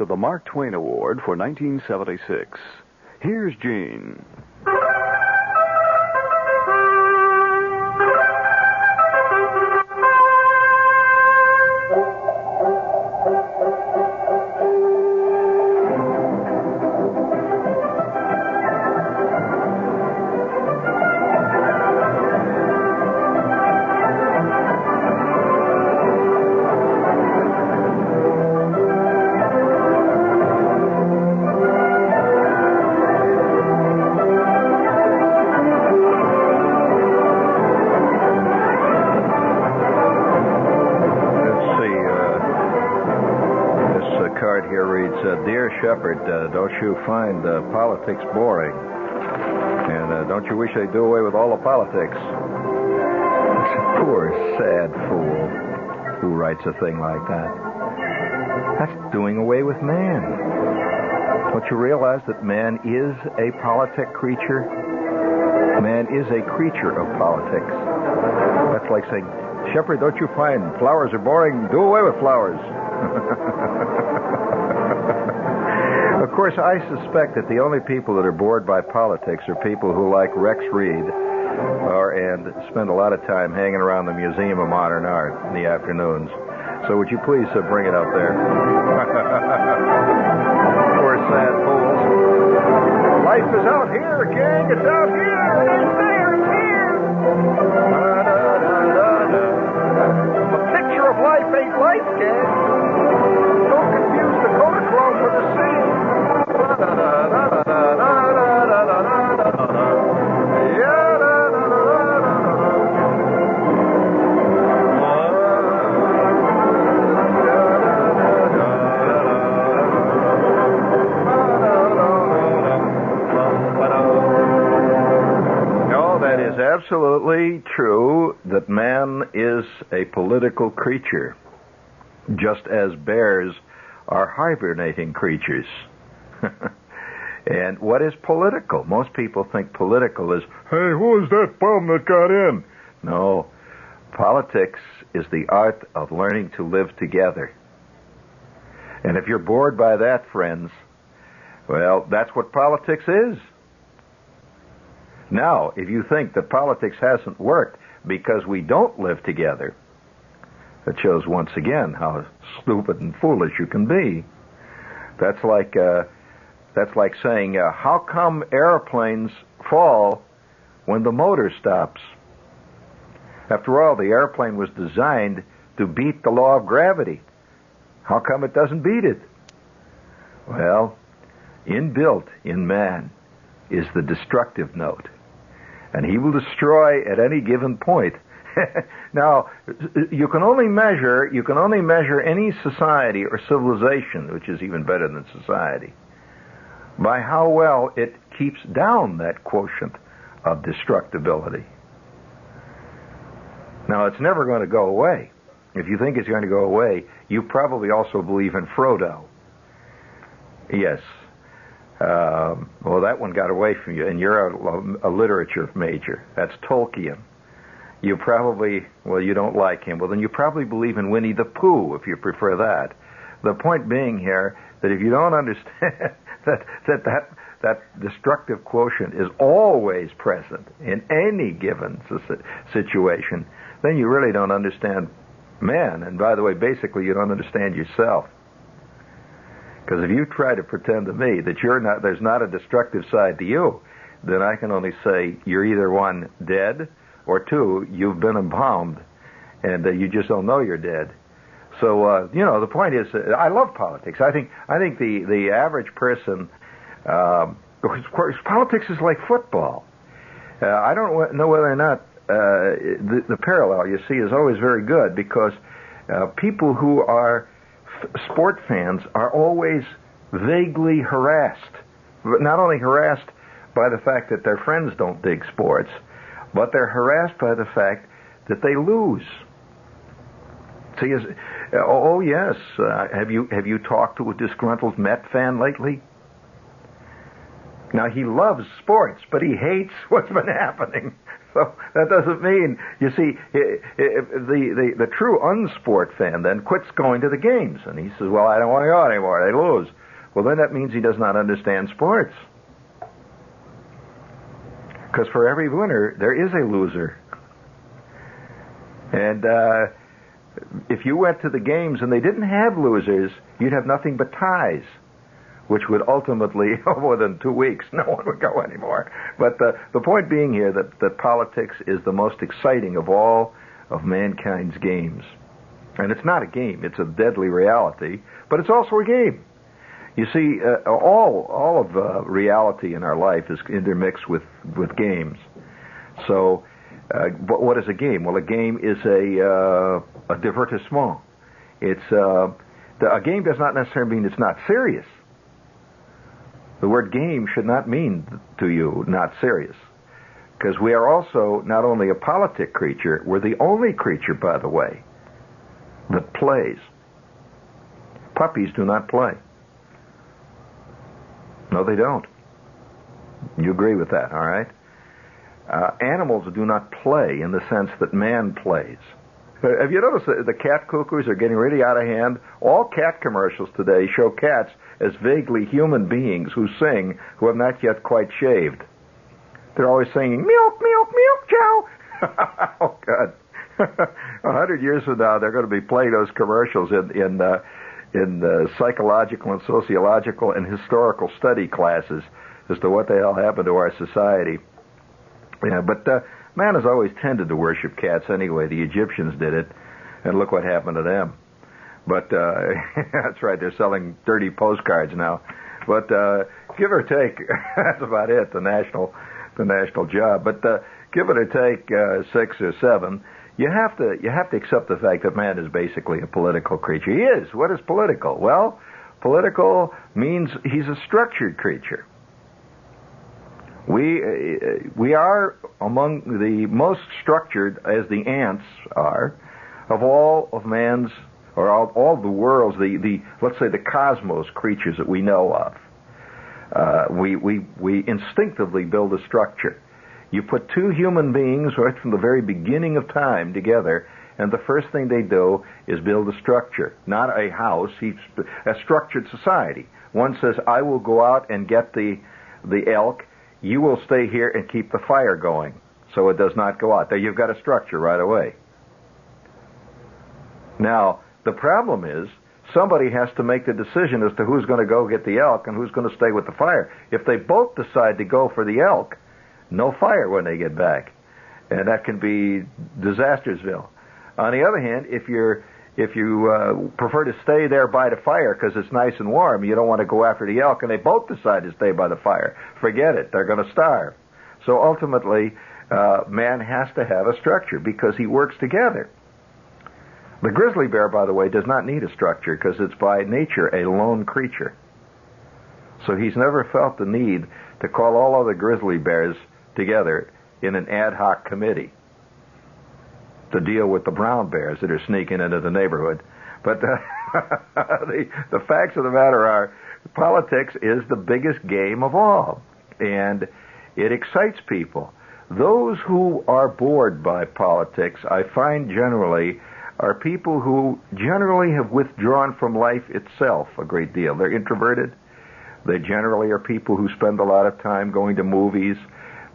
of the Mark Twain Award for 1976. Here's Gene. Dear Shepard, don't you find politics boring? And don't you wish they'd do away with all the politics? Poor, sad fool who writes a thing like that. That's doing away with man. Don't you realize that man is a politic creature? Man is a creature of politics. That's like saying, Shepard, don't you find flowers are boring? Do away with flowers. Of course, I suspect that the only people that are bored by politics are people who like Rex Reed and spend a lot of time hanging around the Museum of Modern Art in the afternoons. So would you please bring it up there? Poor sad fools. Life is out here, gang. It's out here. It's there. It's here. The picture of life ain't life, gang. Don't confuse the Kodachrome with the sea. Absolutely true that man is a political creature, just as bears are hibernating creatures. And what is political? Most people think political is, hey, who is that bum that got in? No, politics is the art of learning to live together. And if you're bored by that, friends, well, that's what politics is. Now, if you think that politics hasn't worked because we don't live together, that shows once again how stupid and foolish you can be. That's like saying, how come airplanes fall when the motor stops? After all, the airplane was designed to beat the law of gravity. How come it doesn't beat it? Well, inbuilt in man is the destructive note. And he will destroy at any given point. Now, you can only measure any society or civilization, which is even better than society, by how well it keeps down that quotient of destructibility. Now, it's never going to go away. If you think it's going to go away, you probably also believe in Frodo. Yes. Well, that one got away from you, and you're a literature major. That's Tolkien. You probably, well, you don't like him. Well, then you probably believe in Winnie the Pooh, if you prefer that. The point being here that if you don't understand that destructive quotient is always present in any given situation, then you really don't understand man. And by the way, basically, you don't understand yourself. Because if you try to pretend to me that there's not a destructive side to you, then I can only say you're either one, dead, or two, you've been embalmed, and you just don't know you're dead. So the point is, I love politics. I think the average person, of course, politics is like football. I don't know whether or not the parallel you see is always very good, because people who are sport fans are always vaguely harassed. But not only harassed by the fact that their friends don't dig sports, but they're harassed by the fact that they lose. So yes, have you talked to a disgruntled Met fan lately? Now, he loves sports, but he hates what's been happening. So that doesn't mean, you see, the true unsport fan then quits going to the games. And he says, well, I don't want to go anymore. They lose. Well, then that means he does not understand sports. Because for every winner, there is a loser. And if you went to the games and they didn't have losers, you'd have nothing but ties, which would ultimately, more than 2 weeks, no one would go anymore. But the point being here that politics is the most exciting of all of mankind's games. And it's not a game, it's a deadly reality, but it's also a game. You see, all of reality in our life is intermixed with games. So, but what is a game? Well, a game is a divertissement. A game does not necessarily mean it's not serious. The word game should not mean to you not serious. Because we are also not only a politic creature, we're the only creature, by the way, that plays. Puppies do not play. No, they don't. You agree with that, all right? Animals do not play in the sense that man plays. Have you noticed that the cat cuckoos are getting really out of hand? All cat commercials today show cats as vaguely human beings who sing, who have not yet quite shaved. They're always singing, milk, milk, milk, chow. Oh, God. 100 years from now, they're going to be playing those commercials in psychological and sociological and historical study classes as to what the hell happened to our society. Yeah, but man has always tended to worship cats anyway. The Egyptians did it, and look what happened to them. But that's right, they're selling dirty postcards now. But give or take, that's about it, the national job. But give it or take 6 or 7, you have to accept the fact that man is basically a political creature. He is. What is political? Well, political means he's a structured creature. We are among the most structured, as the ants are, of all of man's, or all the world's, let's say the cosmos creatures that we know of. We instinctively build a structure. You put two human beings right from the very beginning of time together, and the first thing they do is build a structure. Not a house, a structured society. One says, I will go out and get the elk. You will stay here and keep the fire going so it does not go out. There you've got a structure right away. Now, the problem is somebody has to make the decision as to who's going to go get the elk and who's going to stay with the fire. If they both decide to go for the elk, no fire when they get back. And that can be Disastersville. On the other hand, if you prefer to stay there by the fire because it's nice and warm, you don't want to go after the elk, and they both decide to stay by the fire, forget it. They're going to starve. So ultimately, man has to have a structure because he works together. The grizzly bear, by the way, does not need a structure because it's by nature a lone creature. So he's never felt the need to call all other grizzly bears together in an ad hoc committee to deal with the brown bears that are sneaking into the neighborhood. But the facts of the matter are, politics is the biggest game of all, and it excites people. Those who are bored by politics, I find generally, are people who generally have withdrawn from life itself a great deal. They're introverted. They generally are people who spend a lot of time going to movies.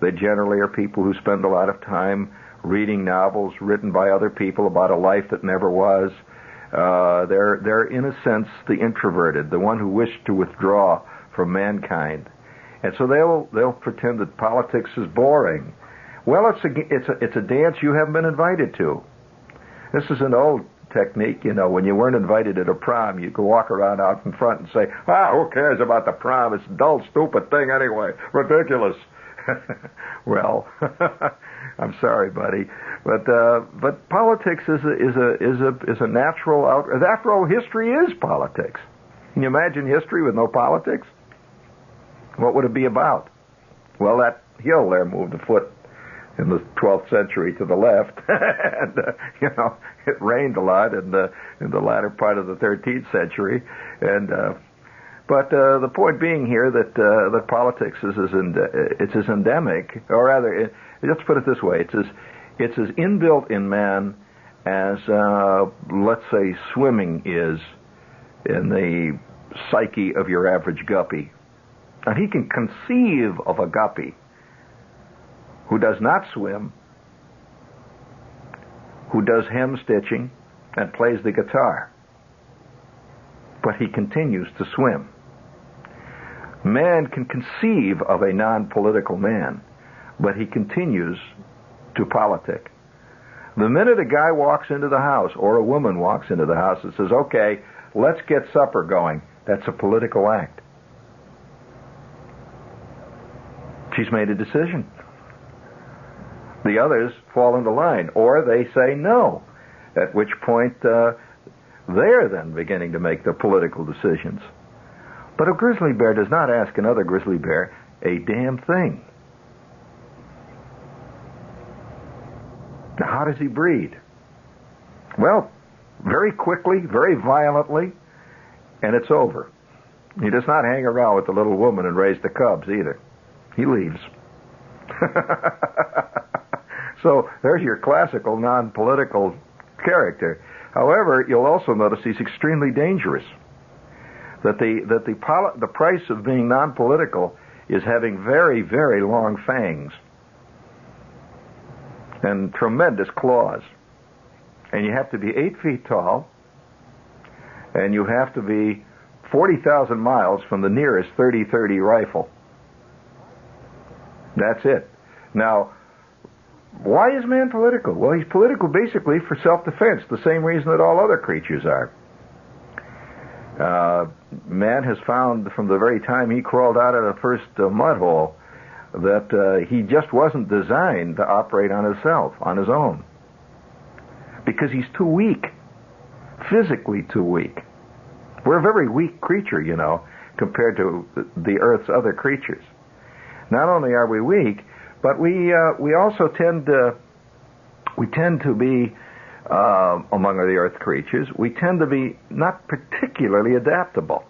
They generally are people who spend a lot of time reading novels written by other people about a life that never was. They're in a sense the introverted, the one who wished to withdraw from mankind, and so they'll pretend that politics is boring. Well, it's a dance you haven't been invited to. This is an old technique, you know. When you weren't invited at a prom, you could walk around out in front and say, who cares about the prom? It's a dull, stupid thing anyway. Ridiculous. Well, I'm sorry, buddy, but politics is a natural out. After all, history is politics. Can you imagine history with no politics? What would it be about? Well, that hill there moved a foot in the 12th century to the left, and it rained a lot in the latter part of the 13th century, and But the point being here that politics is as endemic, or rather, let's put it this way: it's as inbuilt in man as let's say swimming is in the psyche of your average guppy. And he can conceive of a guppy who does not swim, who does hem stitching and plays the guitar, but he continues to swim. Man can conceive of a non-political man, but he continues to politic. The minute a guy walks into the house or a woman walks into the house and says, okay, let's get supper going, that's a political act. She's made a decision. The others fall into line, or they say no, at which point they're then beginning to make the political decisions. But a grizzly bear does not ask another grizzly bear a damn thing. Now, how does he breed? Well, very quickly, very violently, and it's over. He does not hang around with the little woman and raise the cubs either. He leaves. So there's your classical non-political character. However, you'll also notice he's extremely dangerous. That the price of being non-political is having very, very long fangs and tremendous claws. And you have to be 8 feet tall, and you have to be 40,000 miles from the nearest .30-30 rifle. That's it. Now, why is man political? Well, he's political basically for self-defense, the same reason that all other creatures are. Man has found from the very time he crawled out of the first mud hole that he just wasn't designed to operate on himself, on his own. Because he's too weak. Physically too weak. We're a very weak creature, you know, compared to the Earth's other creatures. Not only are we weak, but we also tend to be among the Earth creatures. We tend to be not particularly adaptable.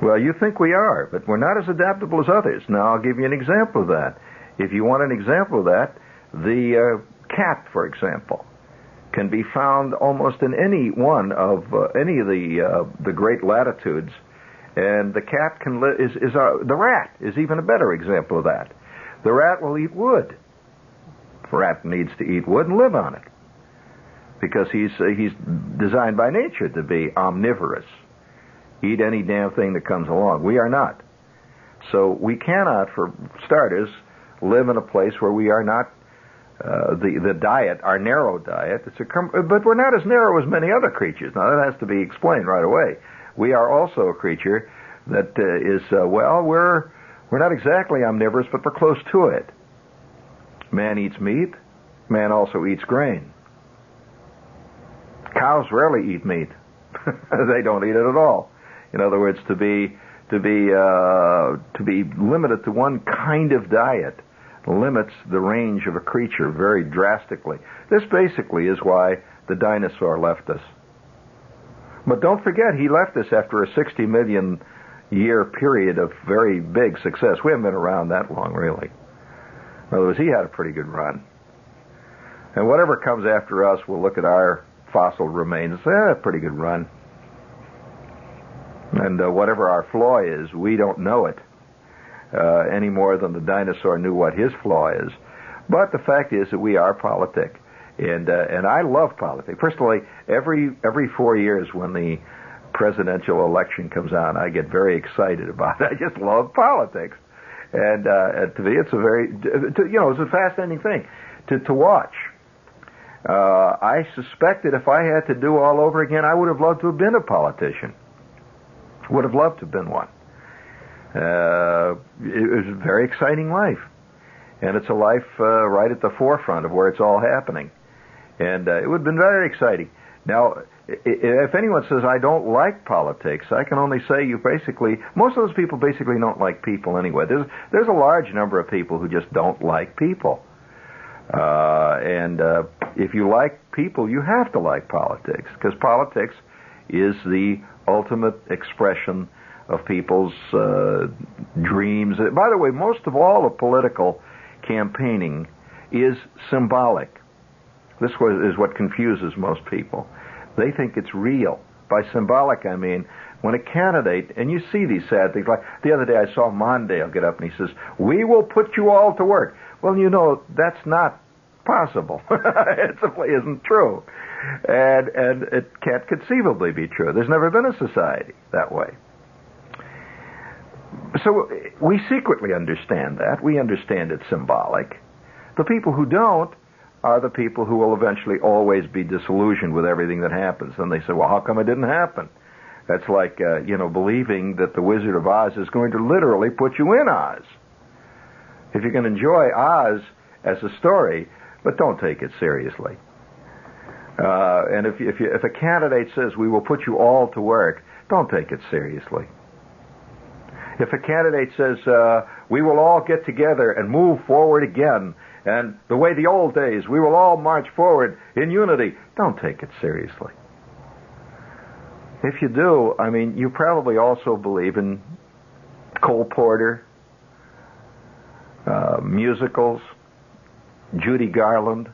Well, you think we are, but we're not as adaptable as others. Now, I'll give you an example of that. If you want an example of that, the cat, for example, can be found almost in any one of any of the great latitudes, and the cat can the rat is even a better example of that. The rat will eat wood. The rat needs to eat wood and live on it because he's designed by nature to be omnivorous, eat any damn thing that comes along. We are not. So we cannot, for starters, live in a place where we are not the diet, our narrow diet. But we're not as narrow as many other creatures. Now, that has to be explained right away. We are also a creature that we're not exactly omnivorous, but we're close to it. Man eats meat. Man also eats grain. Cows rarely eat meat. They don't eat it at all. In other words, to be limited to one kind of diet limits the range of a creature very drastically. This basically is why the dinosaur left us. But don't forget, he left us after a 60 million year period of very big success. We haven't been around that long, really. In other words, he had a pretty good run. And whatever comes after us, we'll look at our fossil remains and say, pretty good run. And whatever our flaw is, we don't know it any more than the dinosaur knew what his flaw is. But the fact is that we are politic. And I love politics. First of all, every 4 years when the presidential election comes on, I get very excited about it. I just love politics. And to me, it's it's a fascinating thing to watch. I suspect that if I had to do all over again, I would have loved to have been a politician. Would have loved to have been one. It was a very exciting life. And it's a life right at the forefront of where it's all happening. And it would have been very exciting. Now, if anyone says, I don't like politics, I can only say most of those people basically don't like people anyway. There's a large number of people who just don't like people. And if you like people, you have to like politics, because politics is the ultimate expression of people's dreams. By the way, most of all of political campaigning is symbolic. This is what confuses most people. They think it's real. By symbolic, I mean when a candidate, and you see these sad things, like the other day I saw Mondale get up and he says, "We will put you all to work." Well, you know, that's not possible. It simply isn't true. And it can't conceivably be true. There's never been a society that way. So we secretly understand that. We understand it's symbolic. The people who don't are the people who will eventually always be disillusioned with everything that happens. And they say, well, how come it didn't happen? That's like, believing that the Wizard of Oz is going to literally put you in Oz. If you can enjoy Oz as a story, but don't take it seriously. And if a candidate says, we will put you all to work, don't take it seriously. If a candidate says, we will all get together and move forward again, and the way the old days, we will all march forward in unity, don't take it seriously. If you do, I mean, you probably also believe in Cole Porter, musicals, Judy Garland,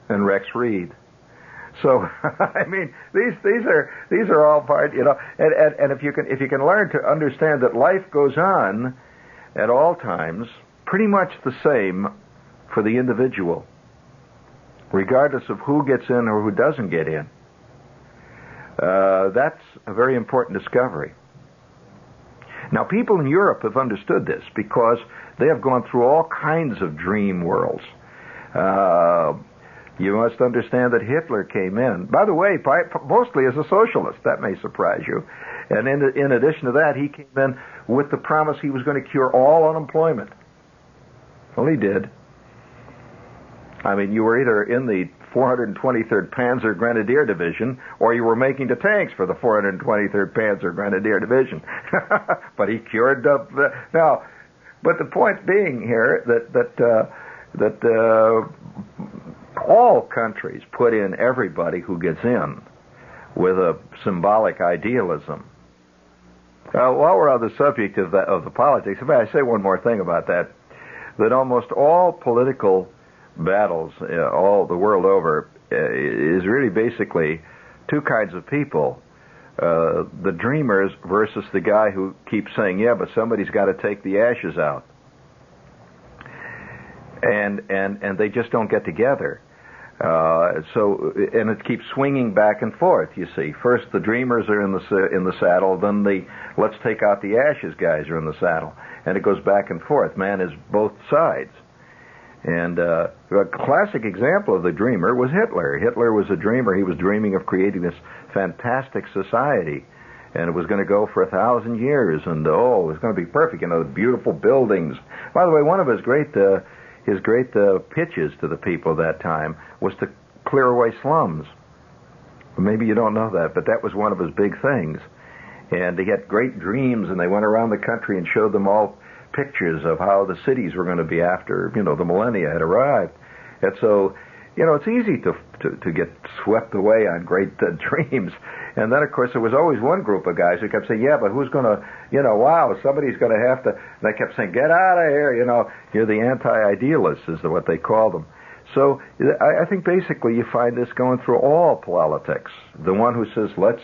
and Rex Reed. So, I mean, these are all part, and if you can learn to understand that life goes on at all times, pretty much the same for the individual, regardless of who gets in or who doesn't get in. That's a very important discovery. Now, people in Europe have understood this because they have gone through all kinds of dream worlds. You must understand that Hitler came in, by the way, mostly as a socialist. That may surprise you. And in addition to that, he came in with the promise he was going to cure all unemployment. Well, he did. I mean, you were either in the 423rd Panzer Grenadier Division or you were making the tanks for the 423rd Panzer Grenadier Division. But he cured now. But the point being here that all countries put in everybody who gets in with a symbolic idealism. While we're on the subject of the politics, if I say one more thing about that almost all political battles all the world over is really basically two kinds of people. The dreamers versus the guy who keeps saying, yeah, but somebody's got to take the ashes out. And they just don't get together. And it keeps swinging back and forth, you see. First the dreamers are in the saddle, then the let's take out the ashes guys are in the saddle. And it goes back and forth. Man is both sides. And a classic example of the dreamer was Hitler. Hitler was a dreamer. He was dreaming of creating this fantastic society. And it was going to go for 1,000 years. And, it was going to be perfect. The beautiful buildings. By the way, one of his great pitches to the people at that time was to clear away slums. Maybe you don't know that, but that was one of his big things. And he had great dreams, and they went around the country and showed them all pictures of how the cities were going to be after, the millennia had arrived. And so, it's easy to get swept away on great dreams. And then, of course, there was always one group of guys who kept saying, yeah, but who's going to, wow, somebody's going to have to, and they kept saying, get out of here, you're the anti-idealists is what they call them. So I think basically you find this going through all politics. The one who says, let's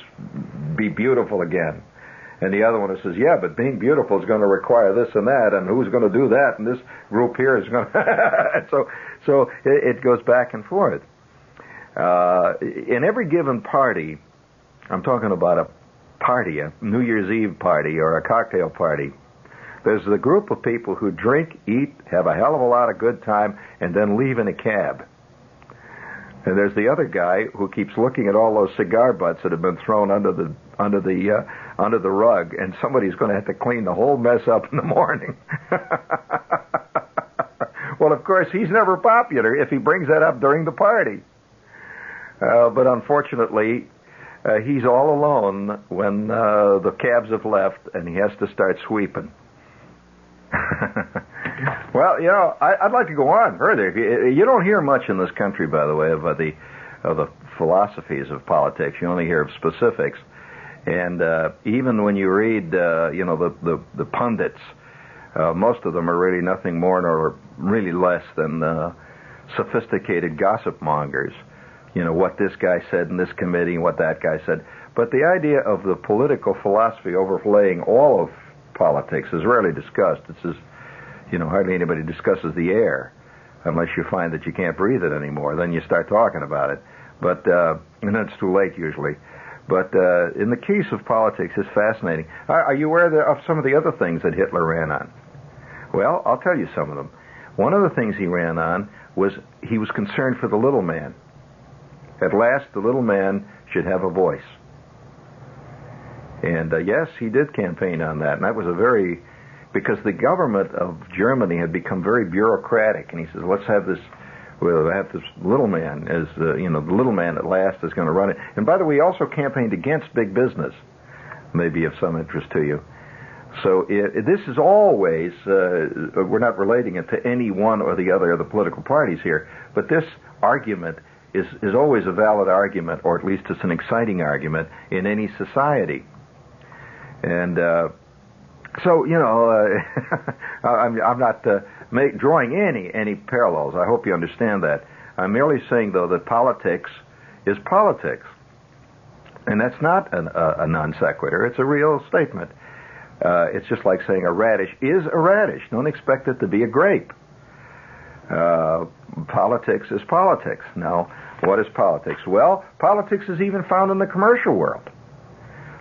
be beautiful again. And the other one who says, yeah, but being beautiful is going to require this and that, and who's going to do that, and this group here is going to... So it goes back and forth. In every given party, I'm talking about a party, a New Year's Eve party or a cocktail party, there's the group of people who drink, eat, have a hell of a lot of good time, and then leave in a cab. And there's the other guy who keeps looking at all those cigar butts that have been thrown under the rug, and somebody's going to have to clean the whole mess up in the morning. Well, of course, he's never popular if he brings that up during the party. But unfortunately, he's all alone when the cabs have left, and he has to start sweeping. Well, I'd like to go on further. You don't hear much in this country, by the way, about the the philosophies of politics. You only hear of specifics. And even when you read, the pundits, most of them are really nothing more nor really less than sophisticated gossip mongers. What this guy said in this committee and what that guy said. But the idea of the political philosophy overlaying all of politics is rarely discussed. It's as, hardly anybody discusses the air, unless you find that you can't breathe it anymore. Then you start talking about it. But, and then it's too late usually. But in the case of politics, it's fascinating. Are you aware of some of the other things that Hitler ran on? Well, I'll tell you some of them. One of the things he ran on was he was concerned for the little man. At last, the little man should have a voice. And yes, he did campaign on that. And that was because the government of Germany had become very bureaucratic. And he says, let's have this little man as, the little man at last is going to run it. And by the way, he also campaigned against big business, maybe of some interest to you. So this is always, we're not relating it to any one or the other of the political parties here, but this argument is always a valid argument, or at least it's an exciting argument in any society. And so, I'm not drawing any parallels. I hope you understand that. I'm merely saying, though, that politics is politics. And that's not a non sequitur. It's a real statement. It's just like saying a radish is a radish. Don't expect it to be a grape. Politics is politics. Now, what is politics? Well, politics is even found in the commercial world.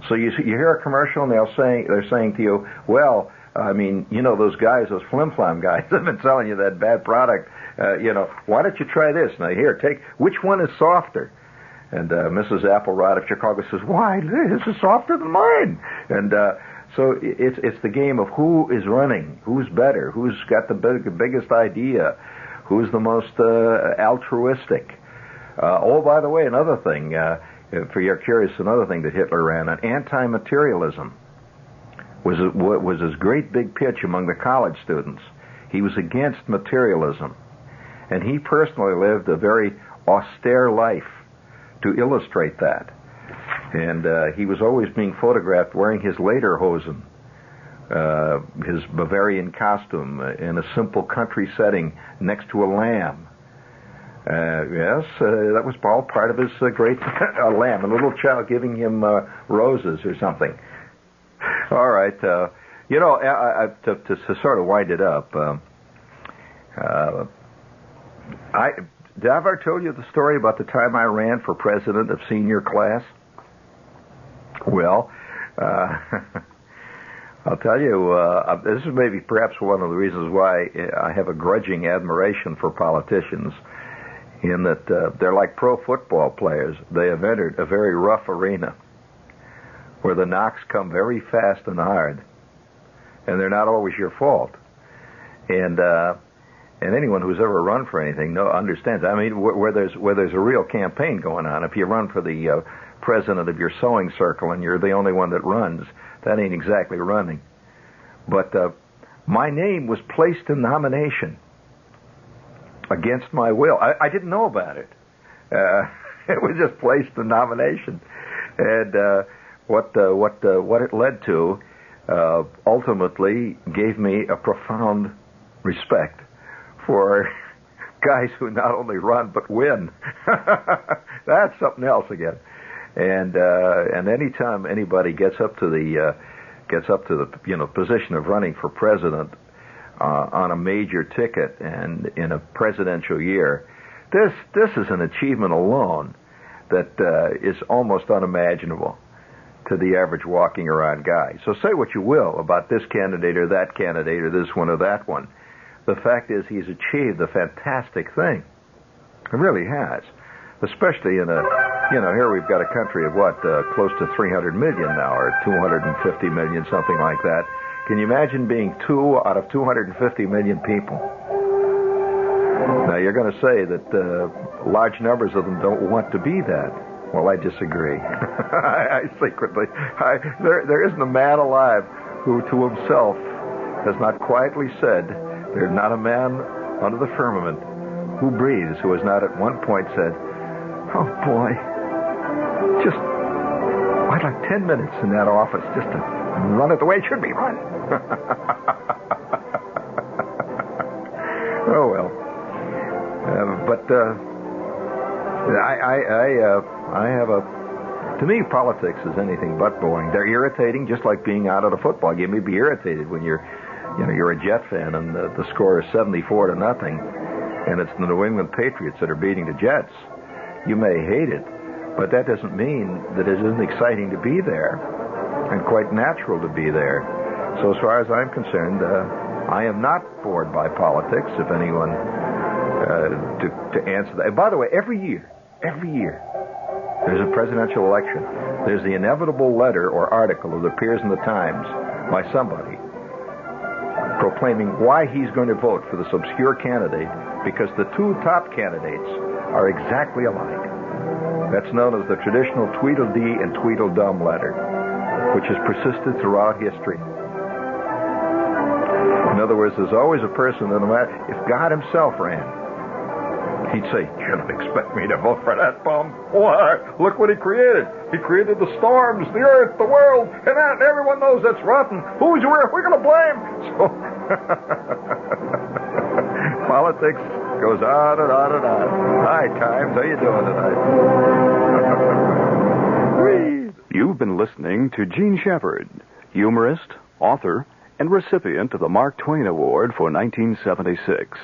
So you hear a commercial and they're saying to you, well, those guys, those flim-flam guys have been selling you that bad product. Why don't you try this? Now here, which one is softer? And Mrs. Applewhite of Chicago says, why, this is softer than mine. And so it's the game of who is running, who's better, who's got the biggest idea, who's the most altruistic. By the way, another thing, for you're curious, another thing that Hitler ran on, anti-materialism was his great big pitch among the college students. He was against materialism. And he personally lived a very austere life to illustrate that. And he was always being photographed wearing his lederhosen, his Bavarian costume, in a simple country setting next to a lamb. Yes, that was all part of his great lamb, a little child giving him roses or something. All right, to sort of wind it up, did I ever tell you the story about the time I ran for president of senior class? Well, I'll tell you, this is maybe perhaps one of the reasons why I have a grudging admiration for politicians, in that they're like pro football players. They have entered a very rough arena where the knocks come very fast and hard, and they're not always your fault. And anyone who's ever run for anything understands. I mean, where there's a real campaign going on, if you run for the president of your sewing circle and you're the only one that runs, that ain't exactly running. But my name was placed in nomination against my will. I didn't know about it. It was just placed in nomination, and what it led to ultimately gave me a profound respect for guys who not only run but win. That's something else again. And anytime anybody gets up to the position of running for president on a major ticket and in a presidential year, this is an achievement alone that is almost unimaginable to the average walking around guy. So say what you will about this candidate or that candidate or this one or that one. The fact is he's achieved a fantastic thing. He really has. Especially in here we've got a country of close to 300 million now, or 250 million, something like that. Can you imagine being 2 out of 250 million people? Now you're going to say that large numbers of them don't want to be that. Well, I disagree. I secretly, there isn't a man alive who to himself has not quietly said, there's not a man under the firmament who breathes who has not at one point said, Oh, boy. I'd like 10 minutes in that office just to run it the way it should be run. Oh, well. I have to me, politics is anything but boring. They're irritating, just like being out at a football game. You'd be irritated when you're a Jet fan and the score is 74-0, and it's the New England Patriots that are beating the Jets. You may hate it, but that doesn't mean that it isn't exciting to be there and quite natural to be there. So as far as I'm concerned, I am not bored by politics, if anyone, to answer that. And by the way, every year, there's a presidential election. There's the inevitable letter or article that appears in the Times by somebody proclaiming why he's going to vote for this obscure candidate because the two top candidates are exactly alike. That's known as the traditional Tweedledee and Tweedledum letter, which has persisted throughout history. In other words, there's always a person that no matter if God himself ran, he'd say, "You don't expect me to vote for that bum? Why? Look what he created. He created the storms, the earth, the world, and everyone knows that's rotten. Who's we're going to blame?" So politics goes on and on and on. Hi, Times. How you doing tonight? You've been listening to Gene Shepard, humorist, author, and recipient of the Mark Twain Award for 1976.